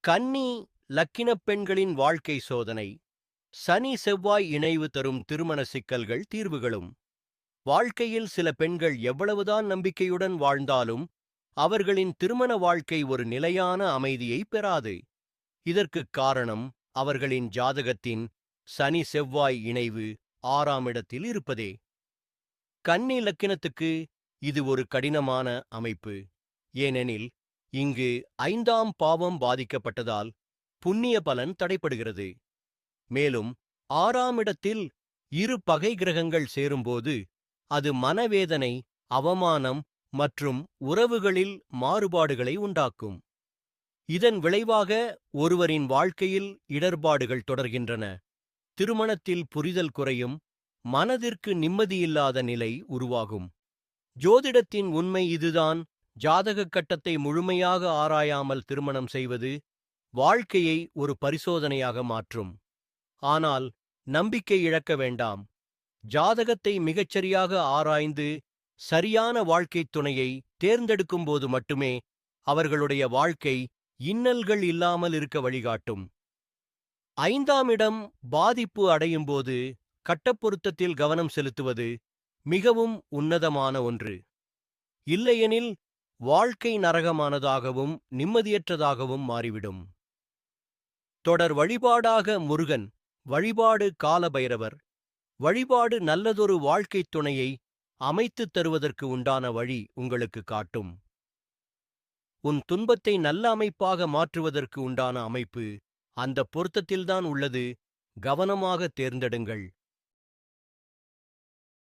கன்னி லக்கினப் பெண்களின் வாழ்க்கை சோதனை. சனி செவ்வாய் இணைவு தரும் திருமண சிக்கல்கள் தீர்வுகளும். வாழ்க்கையில் சில பெண்கள் எவ்வளவுதான் நம்பிக்கையுடன் வாழ்ந்தாலும் அவர்களின் திருமண வாழ்க்கை ஒரு நிலையான அமைதியை பெறாது. இதற்குக் காரணம் அவர்களின் ஜாதகத்தின் சனி செவ்வாய் இணைவு 6ஆம் இடத்தில் இருப்பதே. கன்னி லக்கினத்துக்கு இது ஒரு கடினமான அமைப்பு. ஏனெனில் இங்கு 5ஆம் பாவம் பாதிக்கப்பட்டதால் புண்ணிய பலன் தடைப்படுகிறது. மேலும் 6ஆம் இடத்தில் இரு பகை கிரகங்கள் சேரும்போது அது மனவேதனை, அவமானம் மற்றும் உறவுகளில் மாறுபாடுகளை உண்டாக்கும். இதன் விளைவாக ஒருவரின் வாழ்க்கையில் இடர்பாடுகள் தொடர்கின்றன. திருமணத்தில் புரிதல் குறையும், மனதிற்கு நிம்மதியில்லாத நிலை உருவாகும். ஜோதிடத்தின் உண்மை இதுதான். ஜாதக கட்டத்தை முழுமையாக ஆராயாமல் திருமணம் செய்வது வாழ்க்கையை ஒரு பரிசோதனையாக மாற்றும். ஆனால் நம்பிக்கை இழக்க வேண்டாம். ஜாதகத்தை மிகச்சரியாக ஆராய்ந்து சரியான வாழ்க்கைத் துணையை தேர்ந்தெடுக்கும்போது மட்டுமே அவர்களுடைய வாழ்க்கை இன்னல்கள் இல்லாமல் இருக்க வழிகாட்டும். 5ஆம் இடம் பாதிப்பு அடையும்போது கட்டப்பொருத்தத்தில் கவனம் செலுத்துவது மிகவும் உன்னதமான ஒன்று. இல்லையெனில் வாழ்க்கை நரகமானதாகவும் நிம்மதியற்றதாகவும் மாறிவிடும். தொடர் வழிபாடாக முருகன் வழிபாடு, காலபைரவர் வழிபாடு நல்லதொரு வாழ்க்கைத் துணையை அமைத்துத் தருவதற்கு உண்டான வழி உங்களுக்கு காட்டும். உன் துன்பத்தை நல்ல அமைப்பாக மாற்றுவதற்கு உண்டான அமைப்பு அந்த பொருத்தத்தில்தான் உள்ளது. கவனமாக தேர்ந்தெடுங்கள்.